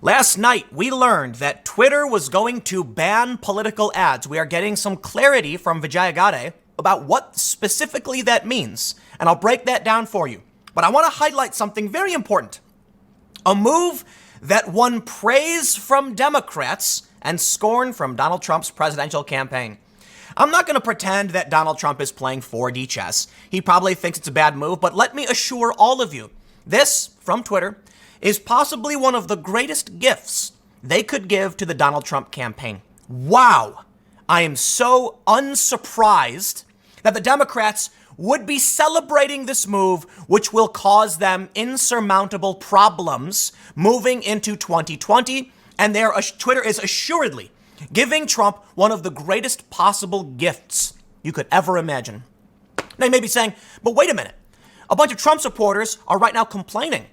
Last night, we learned that Twitter was going to ban political ads. We are getting some clarity from Vijayagade about what specifically that means, and I'll break that down for you. But I want to highlight something very important. A move that won praise from Democrats and scorn from Donald Trump's presidential campaign. I'm not going to pretend that Donald Trump is playing 4D chess. He probably thinks it's a bad move, but let me assure all of you, this, from Twitter, is possibly one of the greatest gifts they could give to the Donald Trump campaign. Wow. I am so unsurprised that the Democrats would be celebrating this move, which will cause them insurmountable problems moving into 2020. And Twitter is assuredly giving Trump one of the greatest possible gifts you could ever imagine. Now you may be saying, but wait a minute. A bunch of Trump supporters are right now complaining.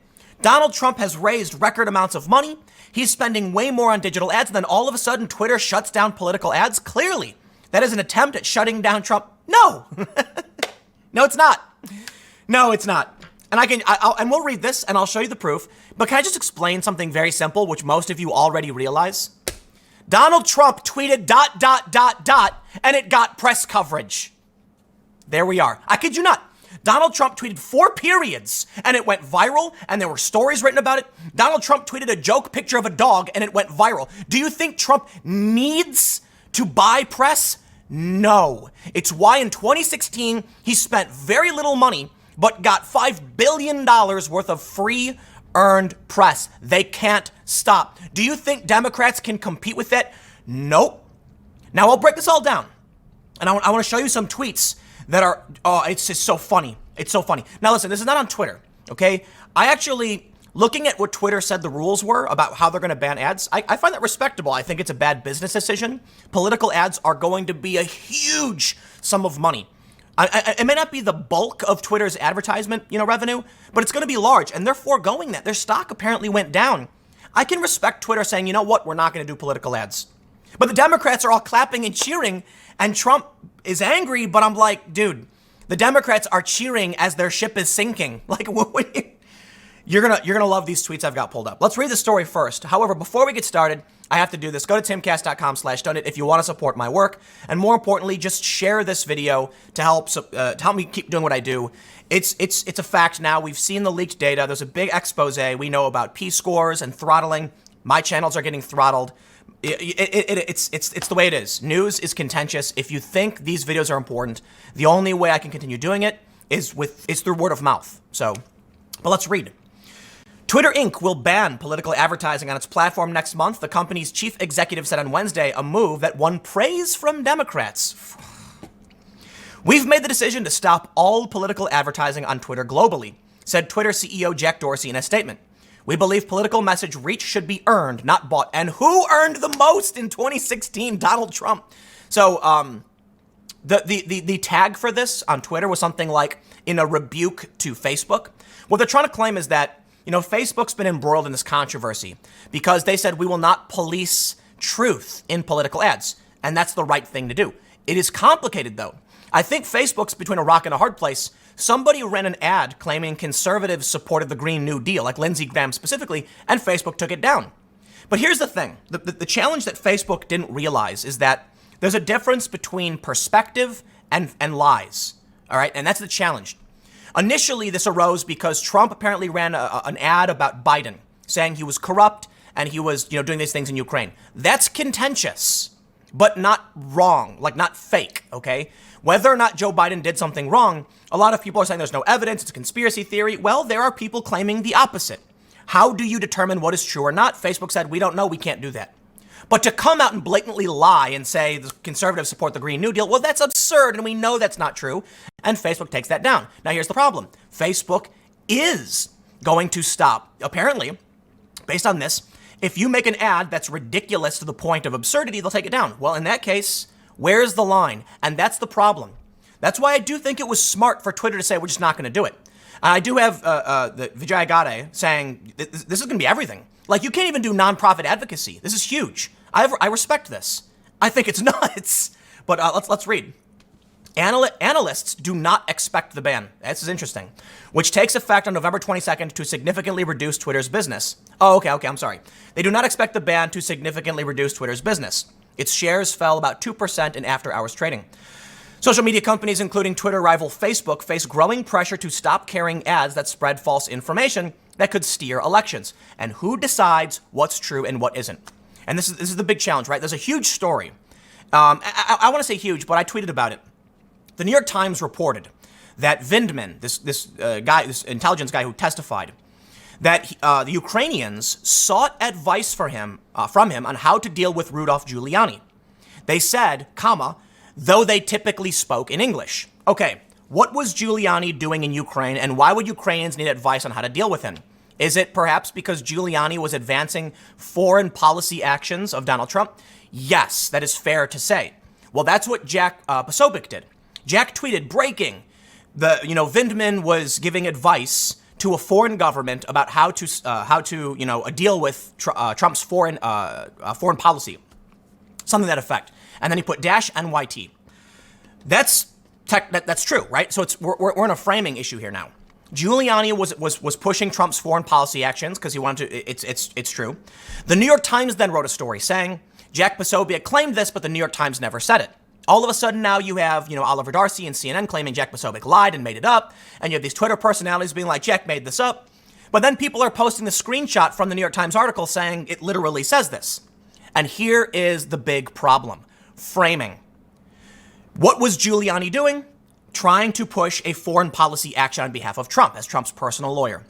Donald Trump has raised record amounts of money. He's spending way more on digital ads. And then all of a sudden, Twitter shuts down political ads. Clearly, that is an attempt at shutting down Trump. No, no, it's not. No, it's not. And and we'll read this and I'll show you the proof. But can I just explain something very simple, which most of you already realize? Donald Trump tweeted ... and it got press coverage. There we are. I kid you not. Donald Trump tweeted 4 periods and it went viral and there were stories written about it. Donald Trump tweeted a joke picture of a dog and it went viral. Do you think Trump needs to buy press? No. It's why in 2016 he spent very little money but got $5 billion worth of free earned press. They can't stop. Do you think Democrats can compete with that? Nope. Now I'll break this all down and I want to show you some tweets that are, it's just so funny. It's so funny. Now listen, this is not on Twitter, okay? I actually, looking at what Twitter said the rules were about how they're going to ban ads, I find that respectable. I think it's a bad business decision. Political ads are going to be a huge sum of money. It may not be the bulk of Twitter's advertisement, revenue, but it's going to be large, and they're foregoing that. Their stock apparently went down. I can respect Twitter saying, you know what, we're not going to do political ads. But the Democrats are all clapping and cheering, and Trump is angry, but I'm like, dude, the Democrats are cheering as their ship is sinking. Like, you're gonna love these tweets I've got pulled up. Let's read the story first. However, before we get started, I have to do this. Go to timcast.com/donate if you want to support my work, and more importantly, just share this video to help me keep doing what I do. It's a fact now. We've seen the leaked data. There's a big expose. We know about P-scores and throttling. My channels are getting throttled. It's the way it is. News is contentious. If you think these videos are important, the only way I can continue doing it is through word of mouth. But let's read. Twitter Inc. will ban political advertising on its platform next month. The company's chief executive said on Wednesday, a move that won praise from Democrats. We've made the decision to stop all political advertising on Twitter globally, said Twitter CEO Jack Dorsey in a statement. We believe political message reach should be earned, not bought. And who earned the most in 2016? Donald Trump. So the tag for this on Twitter was something like in a rebuke to Facebook. What they're trying to claim is that, Facebook's been embroiled in this controversy because they said we will not police truth in political ads. And that's the right thing to do. It is complicated, though. I think Facebook's between a rock and a hard place. Somebody ran an ad claiming conservatives supported the Green New Deal, like Lindsey Graham specifically, and Facebook took it down. But here's the thing. The challenge that Facebook didn't realize is that there's a difference between perspective and lies, all right? And that's the challenge. Initially, this arose because Trump apparently ran an ad about Biden, saying he was corrupt and he was, doing these things in Ukraine. That's contentious, but not wrong, like not fake, okay? Whether or not Joe Biden did something wrong, a lot of people are saying there's no evidence, it's a conspiracy theory. Well, there are people claiming the opposite. How do you determine what is true or not? Facebook said, we don't know, we can't do that. But to come out and blatantly lie and say the conservatives support the Green New Deal, well, that's absurd, and we know that's not true. And Facebook takes that down. Now, here's the problem. Facebook is going to stop. Apparently, based on this, if you make an ad that's ridiculous to the point of absurdity, they'll take it down. Well, in that case, where's the line? And that's the problem. That's why I do think it was smart for Twitter to say, we're just not going to do it. I do have the Vijayagade saying, this is going to be everything. Like, you can't even do nonprofit advocacy. This is huge. I respect this. I think it's nuts. But let's read. Analysts do not expect the ban. This is interesting. Which takes effect on November 22nd to significantly reduce Twitter's business. Oh, okay, I'm sorry. They do not expect the ban to significantly reduce Twitter's business. Its shares fell about 2% in after-hours trading. Social media companies, including Twitter rival Facebook, face growing pressure to stop carrying ads that spread false information that could steer elections. And who decides what's true and what isn't? And this is the big challenge, right? There's a huge story. I want to say huge, but I tweeted about it. The New York Times reported that Vindman, this intelligence guy who testified, that the Ukrainians sought advice from him on how to deal with Rudolph Giuliani. They said, though they typically spoke in English. Okay, what was Giuliani doing in Ukraine, and why would Ukrainians need advice on how to deal with him? Is it perhaps because Giuliani was advancing foreign policy actions of Donald Trump? Yes, that is fair to say. Well, that's what Jack Posobiec did. Jack tweeted, breaking, Vindman was giving advice to a foreign government about how to deal with Trump's foreign policy, something to that effect. And then he put -NYT. That's true, right? So we're in a framing issue here now. Giuliani was pushing Trump's foreign policy actions because he wanted to. It's true. The New York Times then wrote a story saying Jack Posobiec claimed this, but the New York Times never said it. All of a sudden now you have, Oliver Darcy and CNN claiming Jack Posobiec lied and made it up. And you have these Twitter personalities being like, Jack made this up. But then people are posting the screenshot from the New York Times article saying it literally says this. And here is the big problem. Framing. What was Giuliani doing? Trying to push a foreign policy action on behalf of Trump as Trump's personal lawyer.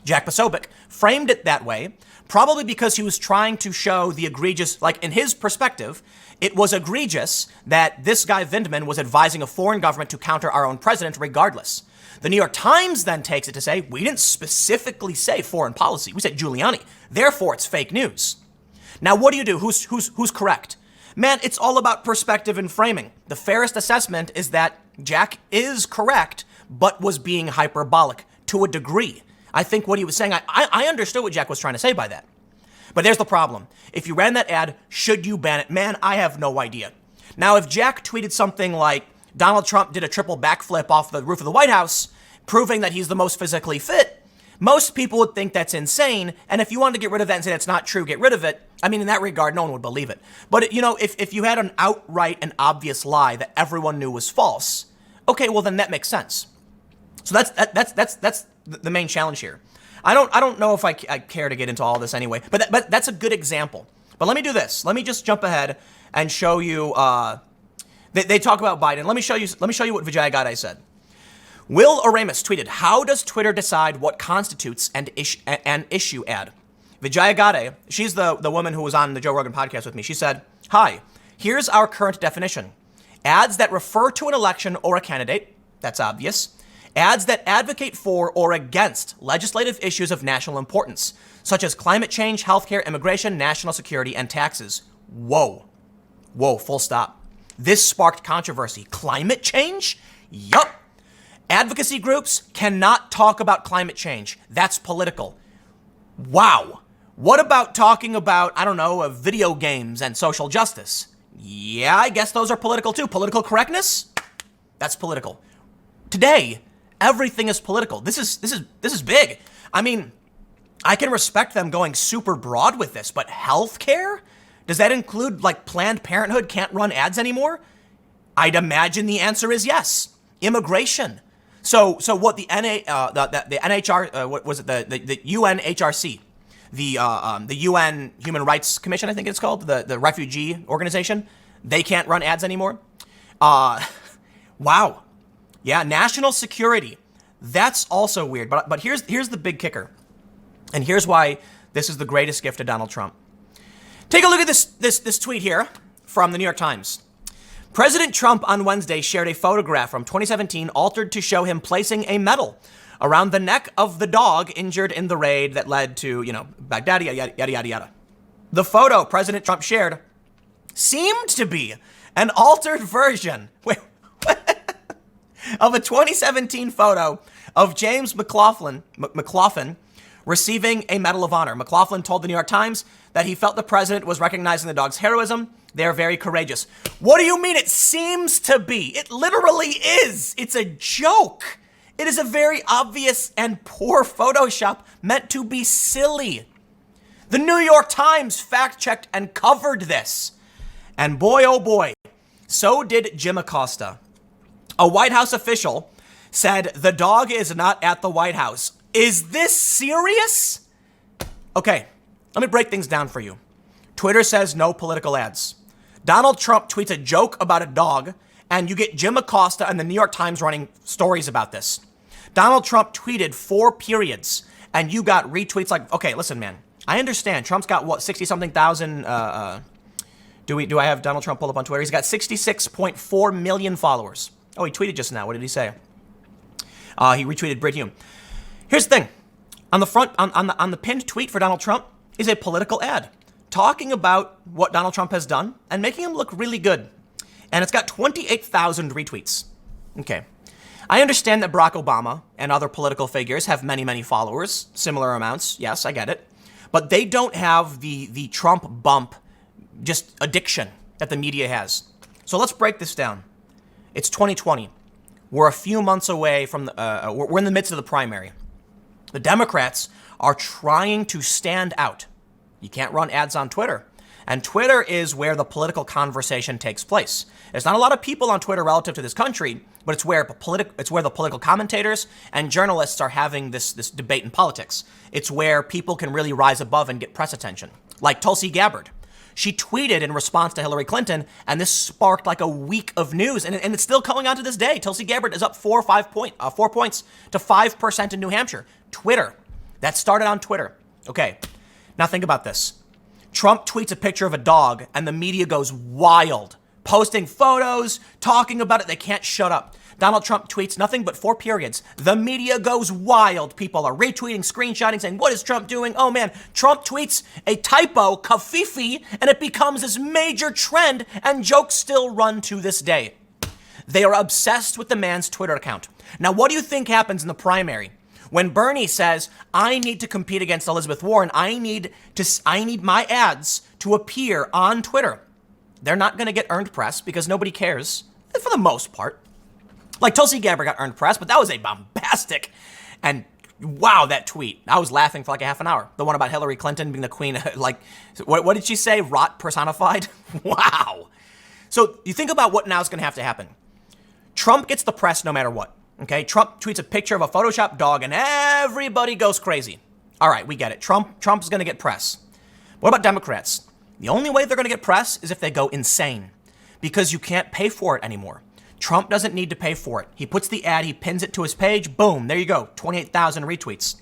Jack Posobiec framed it that way, probably because he was trying to show the egregious, like in his perspective, it was egregious that this guy Vindman was advising a foreign government to counter our own president regardless. The New York Times then takes it to say, we didn't specifically say foreign policy. We said Giuliani. Therefore, it's fake news. Now, what do? Who's correct? Man, it's all about perspective and framing. The fairest assessment is that Jack is correct, but was being hyperbolic to a degree. I think what he was saying, I understood what Jack was trying to say by that. But there's the problem. If you ran that ad, should you ban it? Man, I have no idea. Now, if Jack tweeted something like Donald Trump did a triple backflip off the roof of the White House, proving that he's the most physically fit, most people would think that's insane. And if you wanted to get rid of that and say that's not true, get rid of it. I mean, in that regard, no one would believe it. But, if you had an outright and obvious lie that everyone knew was false, okay, well, then that makes sense. So that's the main challenge here. I don't know if I care to get into all this anyway, but that's a good example. But let me do this. Let me just jump ahead and show you. They talk about Biden. Let me show you what Vijaya Gadde said. Will Aramis tweeted, "How does Twitter decide what constitutes an issue ad?" Vijaya Gadde, she's the woman who was on the Joe Rogan podcast with me. She said, "Hi, here's our current definition: ads that refer to an election or a candidate. That's obvious." Ads that advocate for or against legislative issues of national importance, such as climate change, healthcare, immigration, national security, and taxes. Whoa, full stop. This sparked controversy. Climate change? Yup. Advocacy groups cannot talk about climate change. That's political. Wow. What about talking about, video games and social justice? Yeah, I guess those are political too. Political correctness? That's political. Today, everything is political. This is big. I mean, I can respect them going super broad with this, but healthcare? Does that include like Planned Parenthood can't run ads anymore? I'd imagine the answer is yes. Immigration. So what the NHR what was it the UNHRC, the UN Human Rights Commission, I think it's called, the refugee organization, they can't run ads anymore. Wow. Yeah, national security. That's also weird. But here's the big kicker. And here's why this is the greatest gift to Donald Trump. Take a look at this tweet here from the New York Times. President Trump on Wednesday shared a photograph from 2017 altered to show him placing a medal around the neck of the dog injured in the raid that led to, Baghdad, yada, yada. The photo President Trump shared seemed to be an altered version of a 2017 photo of James McLaughlin, receiving a Medal of Honor. McLaughlin told the New York Times that he felt the president was recognizing the dog's heroism. They're very courageous. What do you mean it seems to be? It literally is. It's a joke. It is a very obvious and poor Photoshop meant to be silly. The New York Times fact-checked and covered this. And boy, oh boy, so did Jim Acosta. A White House official said the dog is not at the White House. Is this serious? Okay, let me break things down for you. Twitter says no political ads. Donald Trump tweets a joke about a dog, and you get Jim Acosta and the New York Times running stories about this. Donald Trump tweeted 4 periods, and you got retweets like, okay, listen, man, I understand. Trump's got, what, 60-something thousand, do I have Donald Trump pulled up on Twitter? He's got 66.4 million followers. Oh, he tweeted just now. What did he say? He retweeted Brit Hume. Here's the thing. On the front, on the pinned tweet for Donald Trump is a political ad talking about what Donald Trump has done and making him look really good. And it's got 28,000 retweets. Okay. I understand that Barack Obama and other political figures have many, many followers, similar amounts. Yes, I get it. But they don't have the Trump bump, just addiction that the media has. So let's break this down. It's 2020. We're a few months away from we're in the midst of the primary. The Democrats are trying to stand out. You can't run ads on Twitter. And Twitter is where the political conversation takes place. There's not a lot of people on Twitter relative to this country, but it's where the political commentators and journalists are having this debate in politics. It's where people can really rise above and get press attention. Like Tulsi Gabbard. She tweeted in response to Hillary Clinton, and this sparked like a week of news, and it's still going on to this day. Tulsi Gabbard is up 4 points to 5% in New Hampshire. Twitter. That started on Twitter. Okay, now think about this. Trump tweets a picture of a dog, and the media goes wild, posting photos, talking about it. They can't shut up. Donald Trump tweets nothing but 4 periods. The media goes wild. People are retweeting, screenshotting, saying, what is Trump doing? Oh man, Trump tweets a typo, kafifi, and it becomes this major trend, and jokes still run to this day. They are obsessed with the man's Twitter account. Now, what do you think happens in the primary? When Bernie says, I need to compete against Elizabeth Warren, I need my ads to appear on Twitter. They're not going to get earned press because nobody cares, for the most part. Like Tulsi Gabbard got earned press, but that was a bombastic and wow, that tweet. I was laughing for like a half an hour. The one about Hillary Clinton being the queen, like, what did she say? Rot personified? Wow. So you think about what now is going to have to happen. Trump gets the press no matter what. Okay, Trump tweets a picture of a Photoshopped dog and everybody goes crazy. All right, we get it. Trump's going to get press. What about Democrats? The only way they're going to get press is if they go insane because you can't pay for it anymore. Trump doesn't need to pay for it. He puts the ad, he pins it to his page, boom, there you go, 28,000 retweets.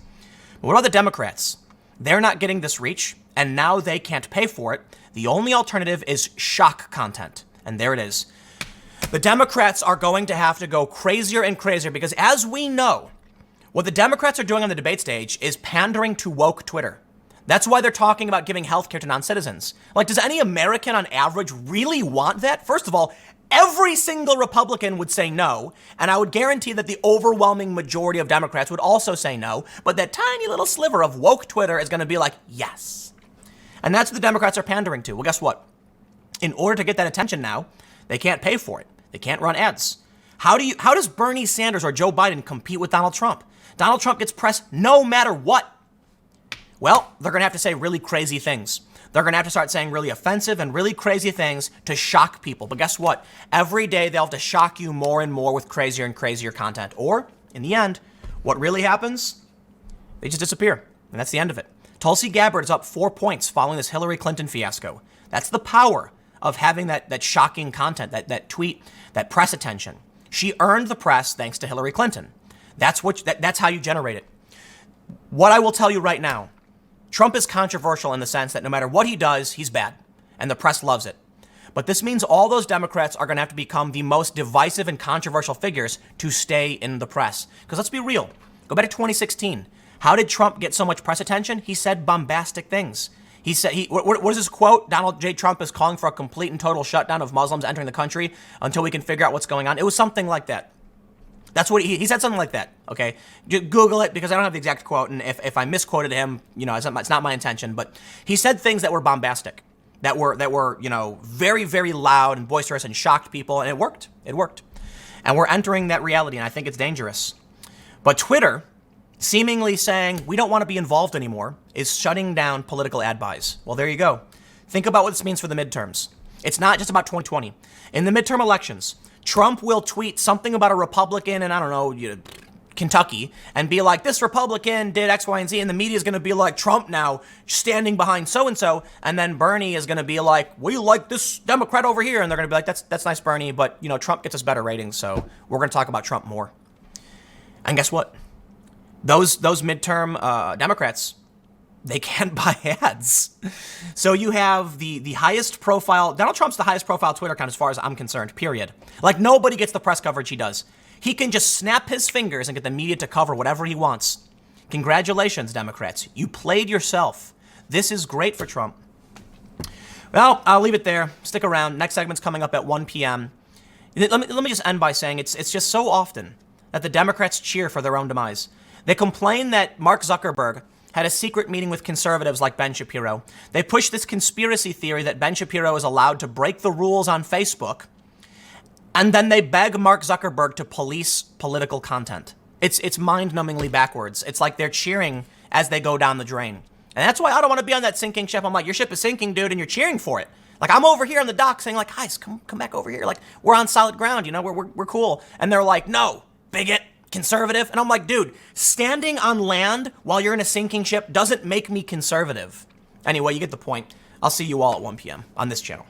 But what about the Democrats? They're not getting this reach, and now they can't pay for it. The only alternative is shock content, and there it is. The Democrats are going to have to go crazier and crazier because, as we know, what the Democrats are doing on the debate stage is pandering to woke Twitter. That's why they're talking about giving healthcare to non-citizens. Like, does any American on average really want that? First of all, every single Republican would say no, and I would guarantee that the overwhelming majority of Democrats would also say no, but that tiny little sliver of woke Twitter is going to be like, yes. And that's what the Democrats are pandering to. Well, guess what? In order to get that attention now, they can't pay for it. They can't run ads. How does Bernie Sanders or Joe Biden compete with Donald Trump? Donald Trump gets press no matter what. Well, they're going to have to say really crazy things. They're going to have to start saying really offensive and really crazy things to shock people. But guess what? Every day they'll have to shock you more and more with crazier and crazier content. Or, in the end, what really happens? They just disappear. And that's the end of it. Tulsi Gabbard is up 4 points following this Hillary Clinton fiasco. That's the power of having that shocking content, that tweet, that press attention. She earned the press thanks to Hillary Clinton. That's how you generate it. What I will tell you right now, Trump is controversial in the sense that no matter what he does, he's bad, and the press loves it. But this means all those Democrats are going to have to become the most divisive and controversial figures to stay in the press. Because let's be real. Go back to 2016. How did Trump get so much press attention? He said bombastic things. He said, what is his quote? Donald J. Trump is calling for a complete and total shutdown of Muslims entering the country until we can figure out what's going on. It was something like that. That's what he said, something like that. Okay, Google it because I don't have the exact quote, and if I misquoted him, it's not my intention. But he said things that were bombastic, that were very, very loud and boisterous and shocked people, and it worked. It worked, and we're entering that reality, and I think it's dangerous. But Twitter, seemingly saying we don't want to be involved anymore, is shutting down political ad buys. Well, there you go. Think about what this means for the midterms. It's not just about 2020. In the midterm elections, Trump will tweet something about a Republican in, I don't know, Kentucky, and be like, this Republican did X, Y, and Z, and the media is going to be like, Trump now standing behind so-and-so, and then Bernie is going to be like, we like this Democrat over here, and they're going to be like, that's nice, Bernie, but, Trump gets us better ratings, so we're going to talk about Trump more. And guess what? Those midterm Democrats, they can't buy ads. So you have the highest profile, Donald Trump's the highest profile Twitter account as far as I'm concerned, period. Like, nobody gets the press coverage he does. He can just snap his fingers and get the media to cover whatever he wants. Congratulations, Democrats. You played yourself. This is great for Trump. Well, I'll leave it there. Stick around. Next segment's coming up at 1 p.m. Let me just end by saying it's just so often that the Democrats cheer for their own demise. They complain that Mark Zuckerberg had a secret meeting with conservatives like Ben Shapiro. They push this conspiracy theory that Ben Shapiro is allowed to break the rules on Facebook. And then they beg Mark Zuckerberg to police political content. It's mind-numbingly backwards. It's like they're cheering as they go down the drain. And that's why I don't want to be on that sinking ship. I'm like, your ship is sinking, dude, and you're cheering for it. Like, I'm over here on the dock saying, like, guys, come back over here. Like, we're on solid ground, we're cool. And they're like, no, bigot, conservative. And I'm like, dude, standing on land while you're in a sinking ship doesn't make me conservative. Anyway, you get the point. I'll see you all at 1 p.m. on this channel.